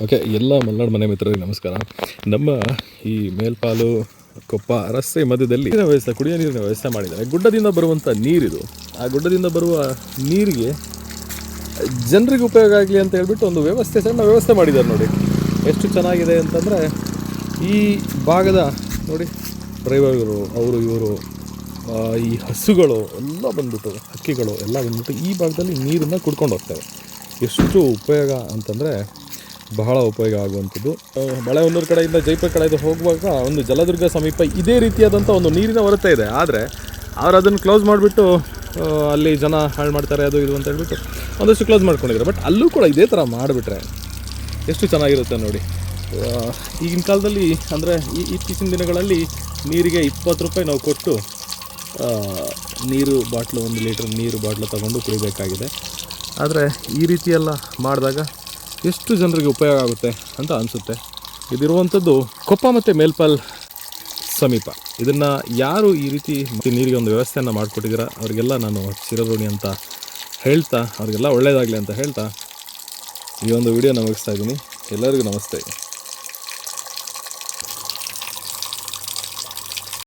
Okay, ಎಲ್ಲ ಮಲೆನಾಡು ಮನೆ ಮಿತ್ರರಿಗೆ ನಮಸ್ಕಾರ. ನಮ್ಮ ಈ ಮೇಲ್ಪಾಲು ಕೊಪ್ಪ ರಸ್ತೆ ಮಧ್ಯದಲ್ಲಿ ನೀರಿನ ವ್ಯವಸ್ಥೆ, ಕುಡಿಯೋ ನೀರಿನ ವ್ಯವಸ್ಥೆ ಮಾಡಿದ್ದಾರೆ. ಗುಡ್ಡದಿಂದ ಬರುವಂಥ ನೀರಿದು. ಆ ಗುಡ್ಡದಿಂದ ಬರುವ ನೀರಿಗೆ ಜನರಿಗೆ ಉಪಯೋಗ ಆಗಲಿ ಅಂತ ಹೇಳ್ಬಿಟ್ಟು ಒಂದು ಸಣ್ಣ ವ್ಯವಸ್ಥೆ ಮಾಡಿದ್ದಾರೆ. ನೋಡಿ ಎಷ್ಟು ಚೆನ್ನಾಗಿದೆ ಅಂತಂದರೆ, ಈ ಭಾಗದ ನೋಡಿ ಡ್ರೈವರ್ಗಳು ಅವರು ಇವರು ಈ ಹಸುಗಳು ಎಲ್ಲ ಬಂದ್ಬಿಟ್ಟು, ಹಕ್ಕಿಗಳು ಎಲ್ಲ ಬಂದ್ಬಿಟ್ಟು ಈ ಭಾಗದಲ್ಲಿ ನೀರನ್ನು ಕುಡ್ಕೊಂಡು ಹೋಗ್ತವೆ. ಎಷ್ಟು ಉಪಯೋಗ ಅಂತಂದರೆ ಬಹಳ ಉಪಯೋಗ ಆಗುವಂಥದ್ದು. ಮಳೆಹೊನ್ನೂರು ಕಡೆಯಿಂದ ಜೈಪುರ ಕಡೆಯಿಂದ ಹೋಗುವಾಗ ಒಂದು ಜಲದುರ್ಗ ಸಮೀಪ ಇದೇ ರೀತಿಯಾದಂಥ ಒಂದು ನೀರಿನ ಹೊರತೆ ಇದೆ. ಆದರೆ ಅವ್ರು ಅದನ್ನು ಕ್ಲೋಸ್ ಮಾಡಿಬಿಟ್ಟು ಅಲ್ಲಿ ಜನ ಹಾಳು ಮಾಡ್ತಾರೆ ಅದು ಇದು ಅಂತ ಹೇಳ್ಬಿಟ್ಟು ಒಂದಷ್ಟು ಕ್ಲೋಸ್ ಮಾಡ್ಕೊಂಡಿದ್ದಾರೆ. ಬಟ್ ಅಲ್ಲೂ ಕೂಡ ಇದೇ ಥರ ಮಾಡಿಬಿಟ್ರೆ ಎಷ್ಟು ಚೆನ್ನಾಗಿರುತ್ತೆ ನೋಡಿ. ಈಗಿನ ಕಾಲದಲ್ಲಿ ಅಂದರೆ ಇತ್ತೀಚಿನ ದಿನಗಳಲ್ಲಿ ನೀರಿಗೆ 20 ರೂಪಾಯಿ ನಾವು ಕೊಟ್ಟು ನೀರು ಬಾಟ್ಲು, 1 ಲೀಟ್ರ್ ನೀರು ಬಾಟ್ಲು ತಗೊಂಡು ಕುಡಿಬೇಕಾಗಿದೆ. ಆದರೆ ಈ ರೀತಿಯೆಲ್ಲ ಮಾಡಿದಾಗ ಎಷ್ಟು ಜನರಿಗೆ ಉಪಯೋಗ ಆಗುತ್ತೆ ಅಂತ ಅನಿಸುತ್ತೆ. ಇದಿರುವಂಥದ್ದು ಕೊಪ್ಪ ಮತ್ತು ಮೇಲ್ಪಾಲ್ ಸಮೀಪ. ಇದನ್ನು ಯಾರು ಈ ರೀತಿ ನೀರಿಗೆ ಒಂದು ವ್ಯವಸ್ಥೆಯನ್ನು ಮಾಡಿಕೊಟ್ಟಿದ್ದೀರ ಅವರಿಗೆಲ್ಲ ನಾನು ಚಿರಋಣಿ ಅಂತ ಹೇಳ್ತಾ, ಅವರಿಗೆಲ್ಲ ಒಳ್ಳೆಯದಾಗಲಿ ಅಂತ ಹೇಳ್ತಾ ಈ ಒಂದು ವಿಡಿಯೋನ ಮುಗಿಸ್ತಾ ಇದ್ದೀನಿ. ಎಲ್ಲರಿಗೂ ನಮಸ್ತೆ.